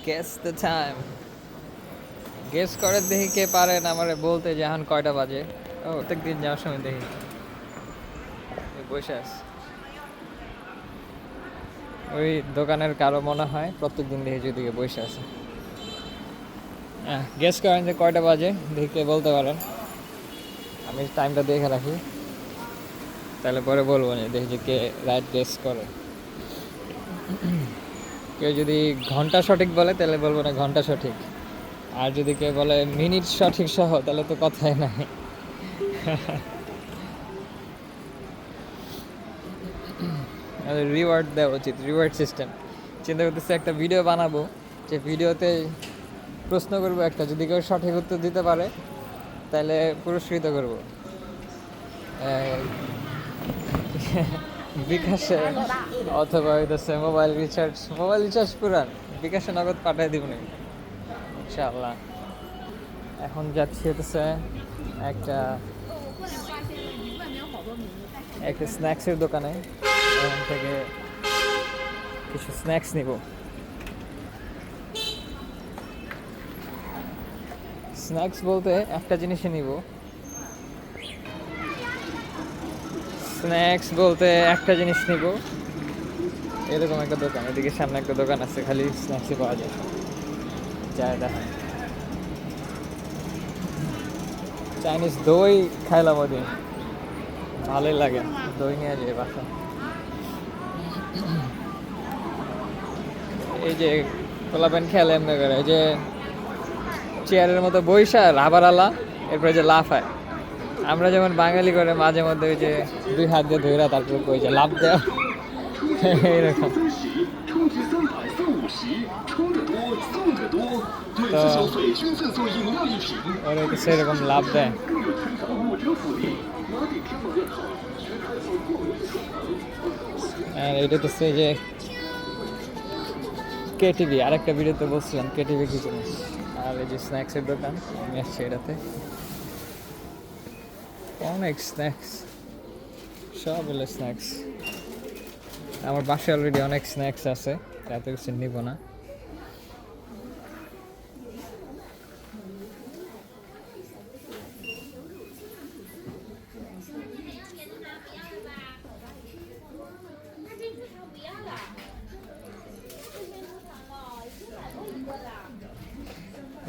Guess the time. Guess করে দেখি কে পারেন আমারে বলতে যে এখন কয়টা বাজে। ও প্রত্যেক দিন যাওয়ার সময় দেখি বসে আছে ওই দোকানের কারো মনে হয় প্রত্যেক দিন দেখি যদি বসে আছে। গেস করেন যে কয়টা বাজে, দেখি কে বলতে পারেন। আমি টাইমটা দেখে রাখি, তাহলে পরে বলবো না দেখি যে কে রাইট গেস করে। কেউ যদি ঘন্টা সঠিক বলে তাহলে বলবো না ঘন্টা সঠিক, আর যদি কেউ বলে মিনিট সঠিক সহ তাহলে তো কথাই নাই। রিওয়ার্ড দেওয়া উচিত, রিওয়ার্ড সিস্টেম। চিন্তা করতেছি একটা ভিডিও বানাবো, যে ভিডিওতে প্রশ্ন করবো একটা, যদি কেউ সঠিক উত্তর দিতে পারে তাহলে পুরস্কৃত করব বিকাশে, অথবা হইতেছে মোবাইল রিচার্জ পুরান বিকাশে নগদ পাঠিয়ে দিব না ইনশাআল্লাহ। এখন যাচ্ছি হতেছে একটা একটা স্ন্যাক্সের দোকানে, এখান থেকে কিছু স্ন্যাক্স নিব। স্ন্যাক্স বলতে একটা জিনিসই নিব, স্ন্যাক্স বলতে একটা জিনিস নিব। এরকম একটা দোকান, এদিকে সামনে একটা দোকান আছে, খালি স্ন্যাক্সই পাওয়া যায়, যায় দেখা। চাইনিজ দই খাইলাম ওদিন, ভালোই লাগে, দই নিয়ে যায় বাসা। এই যে পোলাপেন খেলে এমনি করে, এই যে চেয়ারের মতো বইসা রাবার আলা, এরপরে যে লাফায়। আমরা যেমন বাঙালি করে মাঝে মধ্যে ওই যে 2 হাত দিয়ে ধইরা তারপর ওই যে লাফ দেওয়া, এইরকম। তো ওরা তো সেরকম লাভ দেয়। আর এটা তো সে যে কেটিভি, আরেকটা ভিডিওতে বলছিলাম কেটিভি কি জিনিস। আর এই যে স্ন্যাক্সের দোকান, আমি আসছি এটাতে, অনেক স্ন্যাক্স, সব হলো স্ন্যাক্স। আমার বাসায় অলরেডি অনেক স্ন্যাক্স আছে, এত কিছু নিব না।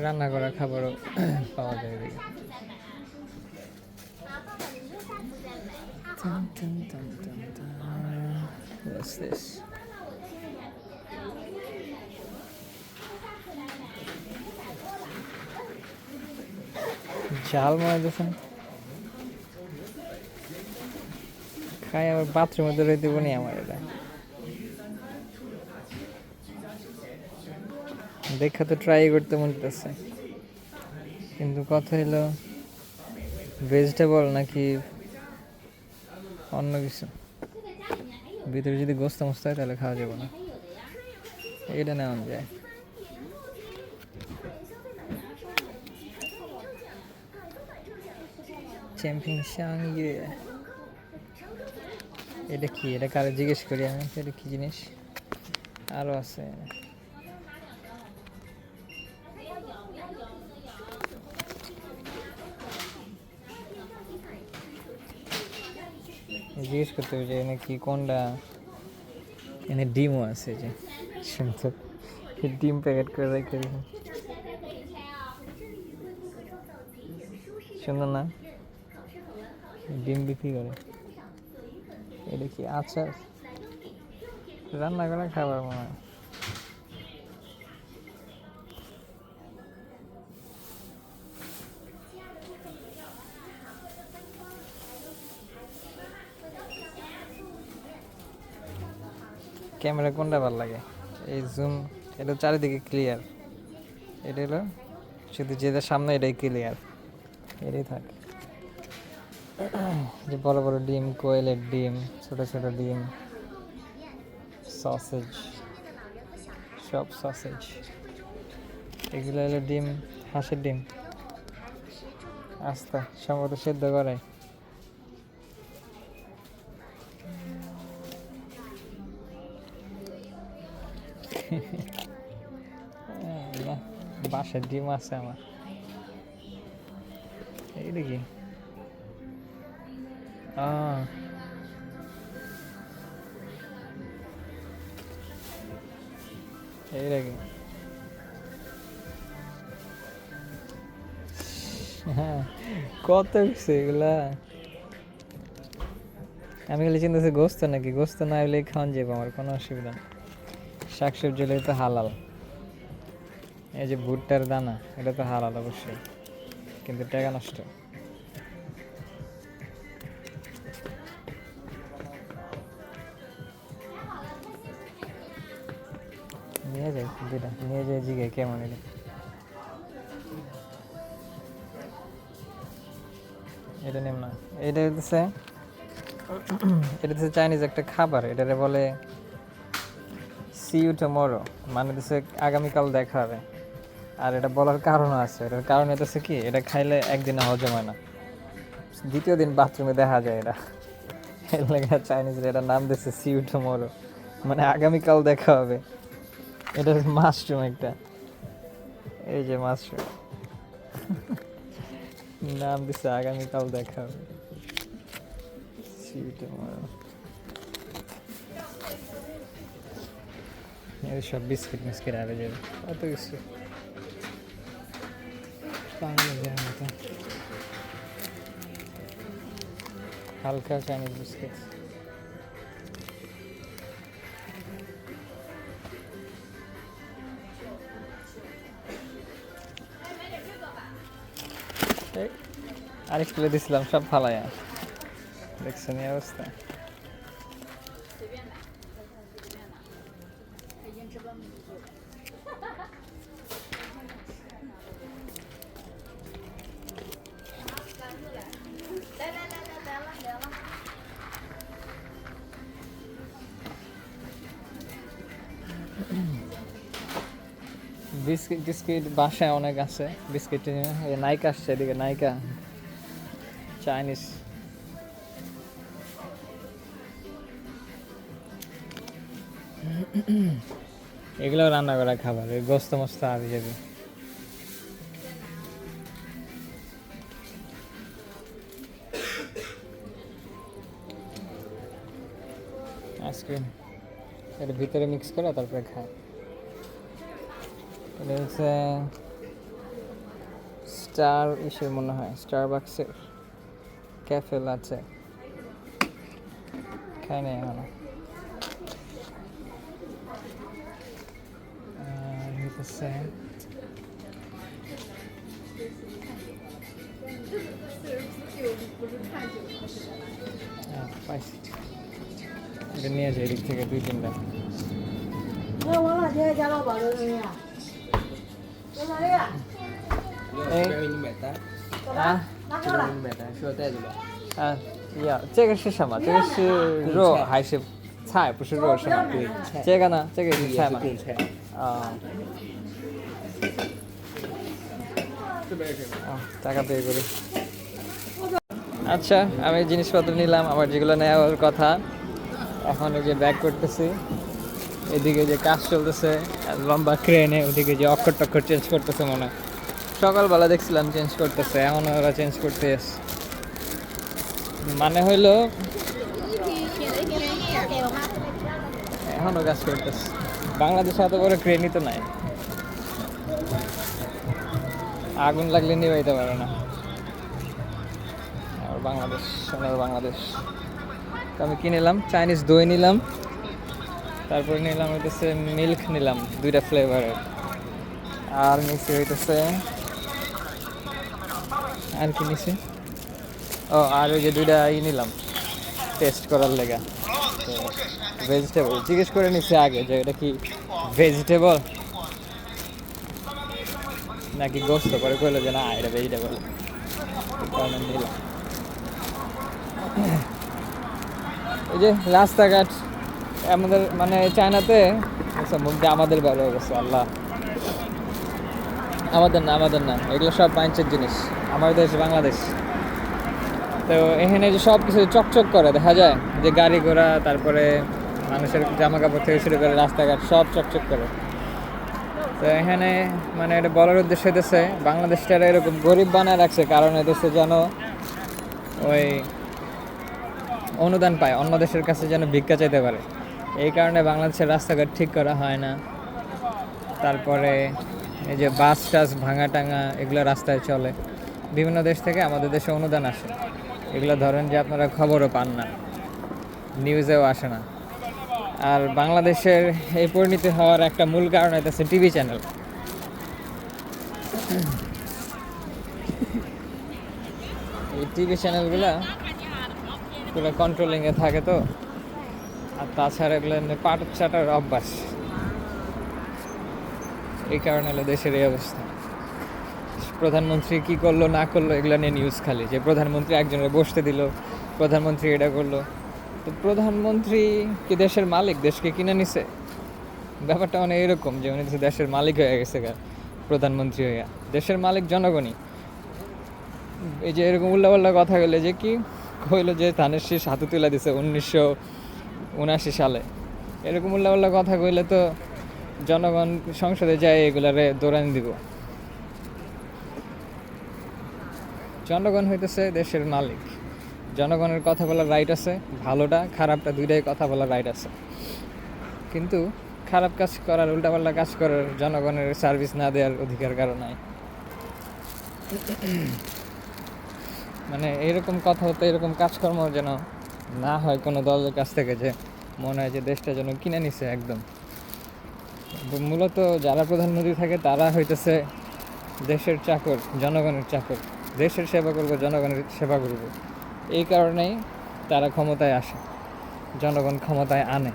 রান্না করা খাবারও পাওয়া যায় এদিকে। What's this? ঝাল মনে দেখুন, খাই আবার বাথরুমে ধরে দিব নি আমার। এটা দেখা তো ট্রাই করতে মন করতেছে, কিন্তু কথা হলো ভেজিটেবল নাকি অন্য কিছু, ভিতরে যদি গোস্ত মস্ত হয় তাহলে খাওয়া যাবে না, এটা নেওয়া যায়। চ্যাম্পিয়ন শাং ইয়ে, এটা কি? এটা কারে জিজ্ঞেস করি আমি, এটা কি জিনিস? আরও আছে, জিজ্ঞেস করতে হবে যে এনে কি কোনটা। এনে ডিমও আছে, যে সুন্দর ডিম প্যাকেট করে রেখে দিয়েছে, সুন্দর না? ডিম বিক্রি করে। এটা কি আচার? রান্না করা খাবার মনে হয়। ক্যামেরা কোনটা ভালো লাগে? এই জুম, এটা চারিদিকে ক্লিয়ার, এটা হলো শুধু যেটা সামনে এটাই ক্লিয়ার, এটাই থাকে। যে বড় বড় ডিম, কোয়েলের ডিম, ছোট ছোট ডিম, সসেজ, সব সসেজ, এগুলো হলো ডিম, হাঁসের ডিম, আস্তা সম্ভবত সেদ্ধ করে। বাসায় ডিম আছে আমার। এইটা কি? এইটা কি? হ্যাঁ, কত কিছু এগুলা। আমি খালি চিন্তা গোস্ত নাকি, গোস্ত না হলে খাওয়ান যাবো, আমার কোনো অসুবিধা নেই। শাকসবজি হলে তো হালাল। এই যে ভুট্টার দানা, এটা তো হালাল অবশ্যই, কিন্তু টাকা নষ্ট। নিয়ে যাই দুটা, নিয়ে যাই জিগে কেমন এটা। এটা নেব না। এটা হচ্ছে চাইনিজ একটা খাবার, এটারে বলে সি ইউ টুমরো, মানে হচ্ছে আগামীকাল দেখা হবে। আর এটা বলার কারণও আছে, এটার কারণ হচ্ছে কি, এটা খাইলে একদিনে হজম হয় না, দ্বিতীয় দিন বাথরুমে দেখা যায় এটা। এর লেগে চাইনিজরা এটার নাম দিচ্ছে সি ইউ টুমরো, মানে আগামীকাল দেখা হবে। এটা মাশরুম একটা, এই যে মাশরুম, নাম দিচ্ছে আগামীকাল দেখা হবে, সি ইউ টুমরো। এই সব বিস্কিট মিস্কিট আরে যাবে, কত কিছু বাংলাদেশের মতো হালকা চাইনিজ বিস্কিট। আরেক প্লেট দিছিলাম, সব ফালাইয়া, দেখছেন এই অবস্থা। বিস্কিট টিস্কিট বাসায় অনেক আছে, বিস্কিট নাইকা আসছে এদিকে, নাইকা চাইনিজ। এগুলো রান্না করা খাবার, এই গোস্ত মস্ত আবি যাবে। আইসক্রিম এর ভিতরে মিক্স করে তারপরে খায়। এটা হচ্ছে স্টার ইসের মনে হয়, স্টারবাক্সের ক্যাফে লাটে, খাই নাই এখনো। আর হইতেছে পাইছি, এটা নিয়ে যাই এদিক থেকে 2-3টা।这个是什么？这个是肉还是菜？不是肉是吗？对，这个呢？这个也是菜吗？啊。টাকা পে করি। আচ্ছা, আমি জিনিসপত্র নিলাম আমার যেগুলো নেওয়ার কথা, এখন এই যে ব্যাক করতেছি। এদিকে যে কাজ চলতেছে লম্বা ক্রেনে, ওদিকে যে অক্ষর টক্ষর চেঞ্জ করতেছে মনে হয়, সকালবেলা দেখছিলাম চেঞ্জ করতেছে, এখন ওরা চেঞ্জ করতে এসে, মানে হইলো এখনও কাজ করতেছে। বাংলাদেশে এত বড় ক্রেনই তো নাই, আগুন লাগলে নিবাইতে পারে না। আর বাংলাদেশ, সোনার বাংলাদেশ। তো আমি কি নিলাম, চাইনিজ দই নিলাম, তারপরে নিলাম হইতেছে মিল্ক নিলাম 2টা ফ্লেভারের, আর নিচে হইতেছে আর কি নিছি, ও আর ওই যে 2টা নিলাম টেস্ট করার লেগা। ভেজিটেবল জিজ্ঞেস করে নিছি আগে যে এটা কি ভেজিটেবল নাকি গোস্ত, পরে কইলো যে না এটা ভেজিটেবল, কারণে নিলাম। এই যে রাস্তাঘাট আমাদের মানে চায়নাতে মুখ দিয়ে আমাদের বের হয়ে গেছে, আল্লাহ আমাদের না এগুলো সব বাইঞ্চের জিনিস, আমার দেশ বাংলাদেশ। তো এখানে যে সব কিছু চকচক করে দেখা যায়, যে গাড়ি ঘোড়া, তারপরে মানুষের জামা কাপড় থেকে শুরু করে রাস্তাঘাট সব চকচক করে। তো এখানে মানে এটা বলার উদ্দেশ্য হইতেছে বাংলাদেশটা এরকম গরিব বানায় রাখছে, কারণ হইতেছে যেন ওই অনুদান পায়, অন্য দেশের কাছে যেন ভিক্ষা চাইতে পারে। এই কারণে বাংলাদেশের রাস্তাঘাট ঠিক করা হয় না। তারপরে এই যে বাস টাস ভাঙা টাঙা এগুলো রাস্তায় চলে। বিভিন্ন দেশ থেকে আমাদের দেশে অনুদান আসে, এগুলো ধরেন যে আপনারা খবরও পান না, নিউজেও আসে না। আর বাংলাদেশের এই পরিণতি হওয়ার একটা মূল কারণ হইতেছে টিভি চ্যানেল। এই টিভি চ্যানেলগুলা পুরো কন্ট্রোলিংয়ে থাকে তো, আর তাছাড়া এগুলো পাট চাটার অভ্যাস, এই কারণে হলো দেশের এই অবস্থা। প্রধানমন্ত্রী কি করলো না করলো এগুলো নিয়ে নিউজ খালি, যে প্রধানমন্ত্রী একজনের বসতে দিল, প্রধানমন্ত্রী এটা করলো। তো প্রধানমন্ত্রী কি দেশের মালিক? দেশকে কিনে নিছে? ব্যাপারটা মানে এরকম যে উনি দেশের মালিক হয়ে গেছে, প্রধানমন্ত্রী হইয়া। দেশের মালিক জনগণই। এই যে এরকম উল্লাপাল্লা কথা গেলে যে কি কইলো যে ধানের শীষ হাতে তুলে দিছে 1979 সালে, এরকম উল্লাপাল্লা কথা কইলে তো জনগণ সংসদে যায় এগুলারে দৌড়ানি দিব। জনগণ হইতেছে দেশের মালিক, জনগণের কথা বলার রাইট আছে, ভালোটা খারাপটা দুইটাই কথা বলার রাইট আছে। কিন্তু খারাপ কাজ করার, উল্টাপাল্টা কাজ করার, জনগণের সার্ভিস না দেওয়ার অধিকার কারো নাই। মানে এরকম কথা হতে, এরকম কাজকর্ম যেন না হয় কোনো দলের কাছ থেকে, যে মনে হয় যে দেশটা যেন কিনে নিছে একদম। মূলত যারা প্রধানমন্ত্রী থাকে তারা হইতেছে দেশের চাকর, জনগণের চাকর। দেশের সেবা করব, জনগণের সেবা করব, এই কারণেই তারা ক্ষমতায় আসে, জনগণ ক্ষমতায় আনে।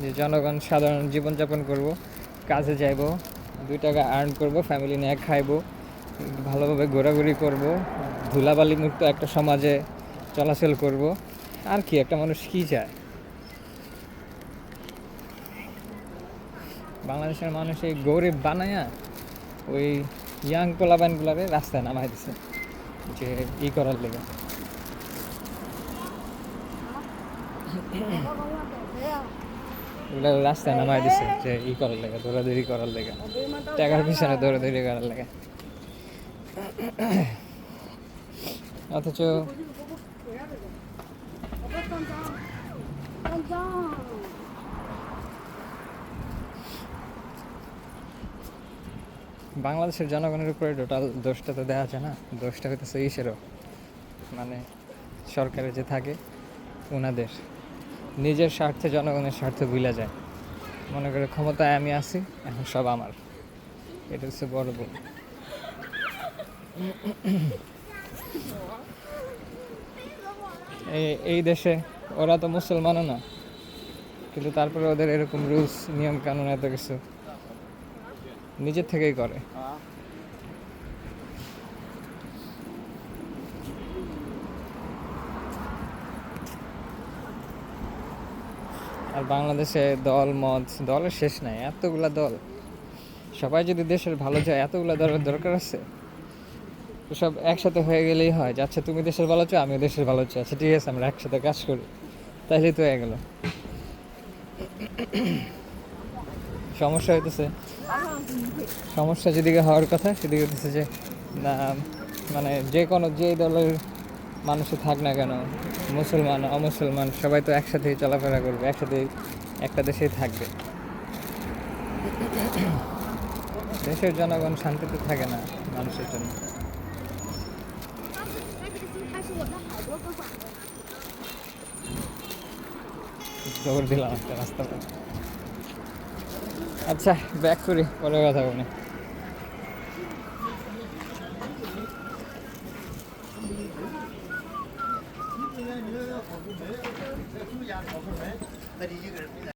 যে জনগণ সাধারণ জীবনযাপন করব, কাজে যাইব, 2 টাকা আর্ন করব, ফ্যামিলি নিয়ে খাইব, ভালোভাবে ঘোরাঘুরি করব, ধুলাবালি মুক্ত একটা সমাজে চলাচল করব। আর কি একটা মানুষ কী চায়? বাংলাদেশের মানুষ এই গরিব বানায়া ওই ইয়াং পোলাবানগুলারে রাস্তায় নামাই দিছে যে ই করার লেগে। ওগুলো রাস্তায় নামাই দিছে যে ই করার লেগে, দৌড়াদৌড়ি করার লেগে, টাকার পিছনে দৌড়াদৌড়ি করার লেগে। অথচ বাংলাদেশের জনগণের উপরে টোটাল দোষটা তো দেওয়া যায় না। দোষটা হইতেছে ইসেরও, মানে সরকারে যে থাকে ওনাদের নিজের স্বার্থে জনগণের স্বার্থ ভুলে যায়। মনে করে ক্ষমতায় আমি আছি, এখন সব আমার। এটা হচ্ছে বড় ভুল। এই দেশে ওরা তো মুসলমানও না, কিন্তু তারপরে ওদের এরকম রুলস নিয়ম কানুন এত কিছু নিজের থেকেই করে। আর বাংলাদেশে দল মত, দলের শেষ নাই, এতগুলা দল। সবাই যদি দেশের ভালো চায়, এতগুলা দলের দরকার আছে? তো সব একসাথে হয়ে গেলেই হয় যে আচ্ছা তুমি দেশের ভালো চাও, আমিও দেশের ভালো চাই, আচ্ছা ঠিক আছে আমরা একসাথে কাজ করি, তাইলেই তো হয়ে গেল। সমস্যা হইতেছে, সমস্যা যেদিকে হওয়ার কথা সেদিকে হইতেছে যে না, মানে যে কোনো যে দলের মানুষই থাক না কেন, মুসলমান অমুসলমান সবাই তো একসাথেই চলাফেরা করবে, একসাথেই একটা দেশেই থাকবে। দেশের জনগণ শান্তিতে থাকে না মানুষের জন্য। দৌড় দিলাম একটা রাস্তা। আচ্ছা ব্যাক করি, পরে কথা বলি।